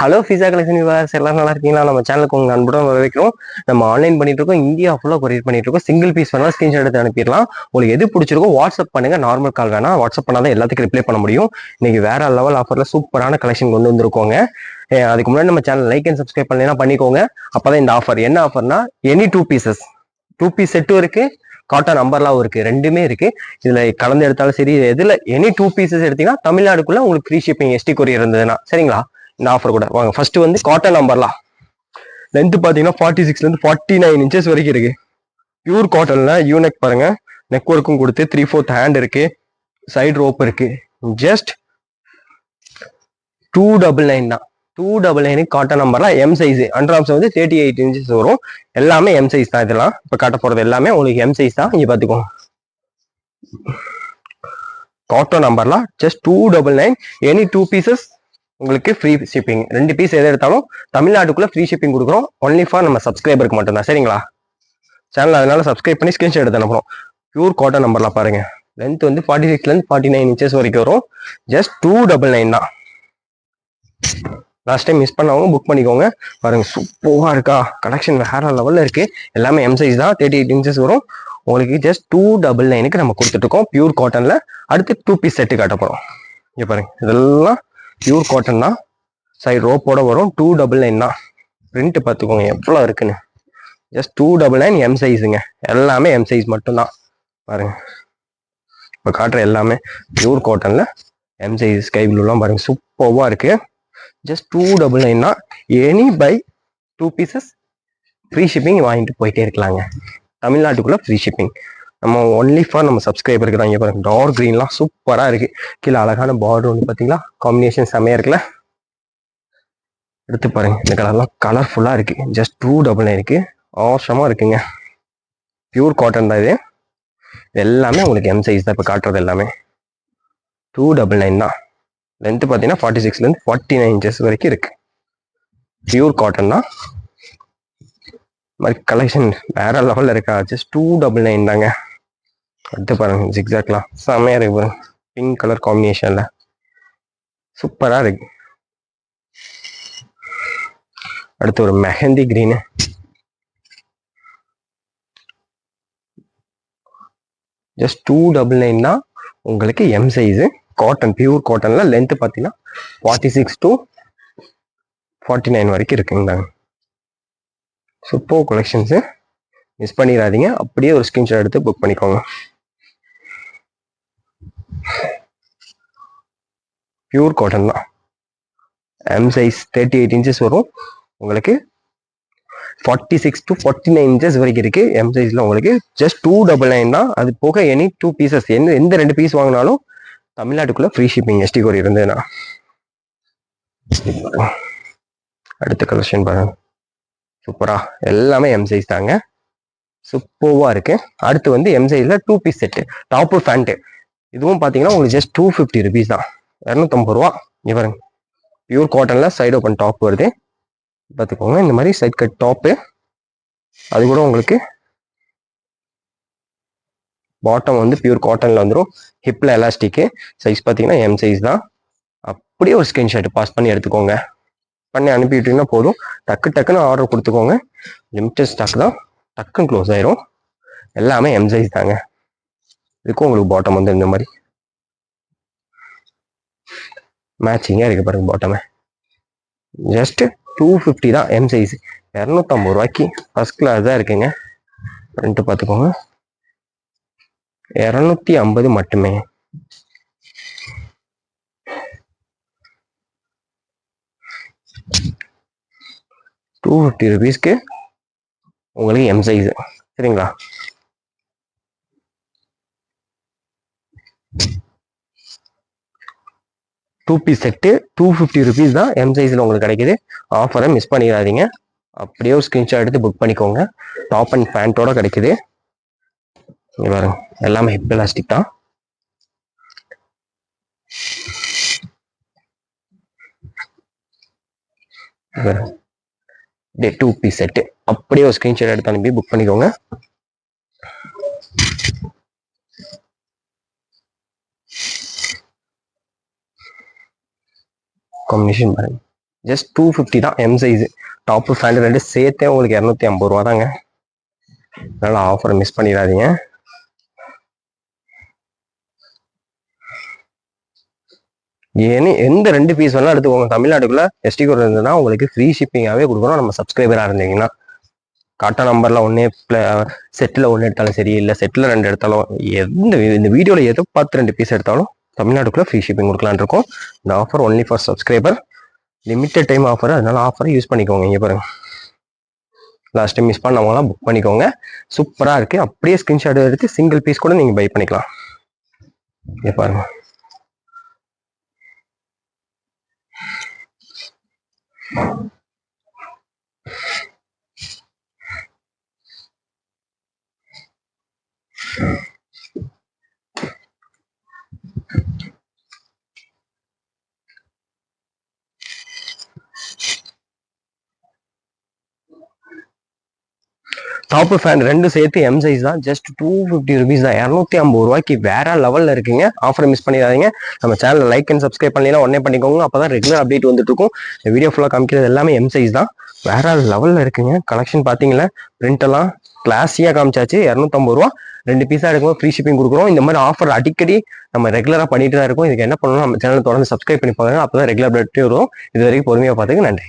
Hello pizza collection viewers எல்லாரும் நல்லா இருக்கீங்களா? நம்ம சேனலுக்கு உங்க அன்புடன் வரவேற்கிறோம். நம்ம ஆன்லைன் பண்ணிட்டு இருக்கோம், இந்தியா ஃபுல்லா கொரியர் பண்ணிட்டு இருக்கோம். சிங்கிள் பீஸ் வேணா ஸ்கிரீன்ஷாட் எடுத்து அனுப்பிடலாம். உங்களுக்கு எது பிடிச்சிருக்கோ வாட்ஸ்அப் பண்ணுங்க. நார்மல் கால் வேணா வாட்ஸ்அப் பண்ணாதான் எல்லாத்துக்கும் ரிப்ளை பண்ண முடியும். இன்னைக்கு வேற லெவல் ஆஃபர்ல சூப்பரான கலெக்ஷன் கொண்டு வந்திருக்கோங்க. அதுக்கு முன்னாடி நம்ம சேனல் லைக் அண்ட் சப்ஸ்கிரைப் பண்ணலாம் பண்ணிக்கோங்க. அப்பதான் இந்த ஆஃபர் என்ன ஆஃபர்னா any two pieces, two piece செட்டும் இருக்கு, காட்டன் நம்பர்லாம் இருக்கு, ரெண்டுமே இருக்கு. இதுல கலந்து எடுத்தாலும் சரி, எதுல எனி டூ பீசஸ் எடுத்தீங்கன்னா தமிழ்நாடுக்குள்ள உங்களுக்கு ஃப்ரீ ஷிப்பிங் எஸ்டி கொரியர் இருந்ததுன்னா சரிங்களா? இந்த ஆஃபர் கூட வாங்க. ஃபர்ஸ்ட் வந்து காட்டன் நம்பர்லாம் லென்த் பாத்தீங்கன்னா 46ல இருந்து 49 இன்ச்சஸ் வரைக்கும் இருக்கு. பியூர் காட்டன்ல யூனெக் பாருங்க, நெக் ஒர்க்கும் கொடுத்து 3/4 ஹேண்ட் இருக்கு, சைடு ரோப் இருக்கு. ஜஸ்ட் 299 தான். 299 காட்டன் நம்பர்லாம் எம் சைஸ். அண்டர் ஆர்ம்ஸ் வந்து 38 இன்ச்சஸ் வரும். எல்லாமே எம் சைஸ் தான். இதெல்லாம் இப்ப காட்ட போறது எல்லாமே உங்களுக்கு எம் சைஸ் தான். இங்க பாத்துக்கோங்க, காட்டன் நம்பர்லாம் ஜஸ்ட் 299. எனி டூ பீசஸ் உங்களுக்கு ஃப்ரீ ஷிப்பிங். ரெண்டு பீஸ் எதை எடுத்தாலும் தமிழ்நாட்டுக்குள்ள ஃப்ரீ ஷிப்பிங் கொடுக்குறோம். ஒன்லி ஃபார் நம்ம சப்ஸ்கிரைபருக்கு மட்டும்தான் சரிங்களா? சேனல் அதனால சப்ஸ்கிரைப் பண்ணி ஸ்கிரீன்ஷாட் எடுத்து அனுப்புறோம். பியூர் காட்டன் நம்பர்லாம் பாருங்க, லென்த் வந்து 46ல இருந்து 49 இன்ச்சஸ் வரைக்கும் வரும். ஜஸ்ட் 299 தான். லாஸ்ட் டைம் மிஸ் பண்ணவங்க புக் பண்ணிக்கோங்க. பாருங்க சூப்பரா இருக்கா கலெக்ஷன், வேற லெவல்ல இருக்கு. எல்லாமே எம் சைஸ் தான், 38 இன்ச்சஸ் வரும். உங்களுக்கு ஜஸ்ட் 299க்கு நம்ம கொடுத்துட்டு இருக்கோம் பியூர் காட்டன்ல. அடுத்து டூ பீஸ் செட்டு காட்ட போறோம். இங்க பாருங்க, இதெல்லாம் பியூர் காட்டன் தான், சைடு ரோப்போட வரும். 299 தான். பிரிண்ட் பார்த்துக்கோங்க எவ்வளோ இருக்குன்னு. ஜஸ்ட் 299 எம் சைஸுங்க. எல்லாமே எம் சைஸ் மட்டும்தான். பாருங்க இப்போ காட்டுற எல்லாமே பியூர் காட்டன்ல எம் சைஸ். ஸ்கை ப்ளூலாம் பாருங்க சூப்பராக இருக்கு. ஜஸ்ட் 299 தான். Any buy two pieces free shipping வாங்கிட்டு போயிட்டே இருக்கலாங்க. தமிழ்நாட்டுக்குள்ள ஃப்ரீ ஷிப்பிங். நம்ம ஒன்லி ஃபார் நம்ம சப்ஸ்கிரைபருக்கு தான். இங்கே பாருங்க டார்க் க்ரீன்லாம் சூப்பராக இருக்கு. கீழே அழகான பார்டர் ஒன்று பார்த்தீங்களா, காம்பினேஷன் செம்மையா இருக்குல்ல. எடுத்து பாருங்க, இந்த கலர்லாம் கலர்ஃபுல்லா இருக்கு. ஜஸ்ட் 299 இருக்கு. அவசரமா இருக்குங்க. பியூர் காட்டன் தான் இது. எல்லாமே உங்களுக்கு எம் சைஸ் தான். இப்போ காட்டுறது எல்லாமே 299 தான். லென்த் பார்த்தீங்கன்னா 46ல இருந்து 49 இன்ச்சஸ் வரைக்கும் இருக்கு. பியூர் காட்டன் தான். மாதிரி கலெக்ஷன் வேற லெவல்ல இருக்கா. ஜஸ்ட் 299 தாங்க. அடுத்து பாருங்க, ஜிக்ஸாக்லாம் செம்மையா இருக்கு பாருங்க, பிங்க் கலர் காம்பினேஷன்ல சூப்பரா இருக்கு. அடுத்து ஒரு மெஹந்தி கிரீனு, ஜஸ்ட் 299 தான். உங்களுக்கு எம் சைஸு, காட்டன், பியூர் காட்டன்ல லென்த் பார்த்தீங்கன்னா 46 to 49 வரைக்கும் இருக்குங்க. சூப்பர் கலெக்ஷன்ஸு, மிஸ் பண்ணிடாதீங்க. அப்படியே ஒரு ஸ்கிரீன்ஷாட் எடுத்து புக் பண்ணிக்கோங்க. பியூர் காட்டன் தான், எம் சைஸ் 38 இன்ச்சஸ் வரும். உங்களுக்கு 46 to 49 இன்ச்சஸ் வரைக்கும் இருக்கு எம் சைஸ்ல. உங்களுக்கு ஜஸ்ட் 299 தான். அது போக எனி டூ பீசஸ், எந்த ரெண்டு பீஸ் வாங்கினாலும் தமிழ்நாட்டுக்குள்ள ஃப்ரீ ஷிப்பிங் எஸ்டி கொரியர் இருந்ததுன்னா. அடுத்த கலெக்ஷன் பாருங்க, சூப்பரா எல்லாமே எம் சைஸ் தாங்க. சூப்பர்வா இருக்கு. அடுத்து வந்து எம் சைஸ்ல two piece set, top pant. இதுவும் பாத்தீங்கன்னா உங்களுக்கு ஜஸ்ட் 250 ருபீஸ் தான், 250 ரூபா. இங்க பாருங்க, பியூர் காட்டன்ல சைடு ஓப்பன் டாப் வருது பார்த்துக்கோங்க. இந்த மாதிரி சைட் கட் டாப்பு, அது கூட உங்களுக்கு பாட்டம் வந்து பியூர் காட்டன்ல வந்துடும். ஹிப்ல எலாஸ்டிக்கு. சைஸ் பார்த்தீங்கன்னா எம் சைஸ் தான். அப்படியே ஒரு ஸ்கிரீன்ஷாட் பாஸ் பண்ணி எடுத்துக்கோங்க. பண்ணி அனுப்பிவிட்டீங்கன்னா போதும். டக்குன்னு ஆர்டர் கொடுத்துக்கோங்க. லிமிட்டட் ஸ்டாக் தான், டக்குன்னு க்ளோஸ் ஆயிரும். எல்லாமே எம் சைஸ் தாங்க. இதுக்கும் உங்களுக்கு பாட்டம் வந்து இந்த மாதிரி மேட்சிங்கா இருக்கு பாருங்க. பாட்டமே ஜஸ்ட் 250 தான் எம் சைஸ், 250 ரூபாய்க்கு ஃபர்ஸ்ட் கிளாஸ் தான் இருக்குங்க. பிரிண்ட் பார்த்துக்கோங்க, 250 மட்டுமே. ₹250 உங்களுக்கு எம் சைஸ் சரிங்களா? டூ பீஸ் செட்டு ₹250 தான். எம் சைஸ்ல உங்களுக்கு கிடைக்குது. ஆஃபரை மிஸ் பண்ணிடாதீங்க. அப்படியே ஒரு ஸ்கிரீன்ஷாட் எடுத்து புக் பண்ணிக்கோங்க. டாப் அண்ட் பேண்டோட கிடைக்குது. இங்க பாருங்க, எல்லாமே ஹிப் எலாஸ்டிக் தான். Two piece set. அப்படியே ஒரு ஸ்கிரீன்ஷாட் எடுத்து அனுப்பி புக் பண்ணிக்கோங்க. காம்பினேஷன் பாருங்க, ஜஸ்ட் 250 தான் எம் சைஸ். டாப் ஃபேண்ட் ரெண்டு சேர்த்தே உங்களுக்கு 250 ரூபா தாங்க. அதனால ஆஃபரை மிஸ் பண்ணிடாதீங்க. எந்த 2 பீஸ் வேணாலும் எடுத்துக்கோங்க. தமிழ்நாட்டுக்குள்ள எஸ்டி கோட் இருந்ததுன்னா உங்களுக்கு ஃப்ரீ ஷிப்பிங்காகவே கொடுக்குறோம். நம்ம சப்ஸ்கிரைபராக இருந்தீங்கன்னா காட்டா நம்பர்ல ஒன்னே செட்டில் ஒன்று எடுத்தாலும் சரி, இல்லை செட்டில் 2 எடுத்தாலும், இந்த வீடியோவில் எதை பார்த்து 2 பீஸ் எடுத்தாலும் தமிழ்நாட்டுக்குள்ள ஃப்ரீ ஷிப்பிங் கொடுக்கலான்னு இருக்கோம். இந்த offer only for subscriber, limited time offer. அதனால ஆஃபரை யூஸ் பண்ணிக்கோங்க. இங்கே பாருங்க, லாஸ்ட் டைம் மிஸ் பண்ணவங்களாம் புக் பண்ணிக்கோங்க. சூப்பராக இருக்கு. அப்படியே ஸ்கிரீன்ஷாட் எடுத்து சிங்கிள் பீஸ் கூட நீங்கள் பை பண்ணிக்கலாம். இங்கே பாருங்க. டாப் ஃபேன் 2 சேர்த்து எம் சைஸ் தான். ஜஸ்ட் 250 ருபீஸ் தான். 250 ரூபாய்க்கு வேற லெவல்ல இருக்குங்க. ஆஃபர் மிஸ் பண்ணிடாதீங்க. நம்ம சேனல் லைக் அண்ட் சப்ஸ்கிரைப் பண்ணலாம் உடனே பண்ணிக்கோங்க. அப்பதான் ரெகுலர் அப்டேட் வந்துட்டு இருக்கும். இந்த வீடியோ ஃபுல்லாக காமிக்கிறது எல்லாமே எம் சைஸ் தான். வேற லெவல்ல இருக்குங்க. கலெக்ஷன் பாத்தீங்களா, பிரிண்ட் எல்லாம் கிளாஸியா காமிச்சாச்சு. 250 ரூபா 2 பீஸா எடுக்கும்போது ஃப்ரீ ஷிப்பிங் கொடுக்குறோம். இந்த மாதிரி ஆஃபர் அடிக்கடி நம்ம ரெகுலரா பண்ணிட்டு தான் இருக்கோம். இதுக்கு என்ன பண்ணணும், நம்ம சேனல் தொடர்ந்து சப்ஸ்கிரைப் பண்ணி பாருங்க. அப்பதான் ரெகுலர் அப்டேட் வரும். இது வரைக்கும் பொறுமையா பார்த்துக்கு நன்றி.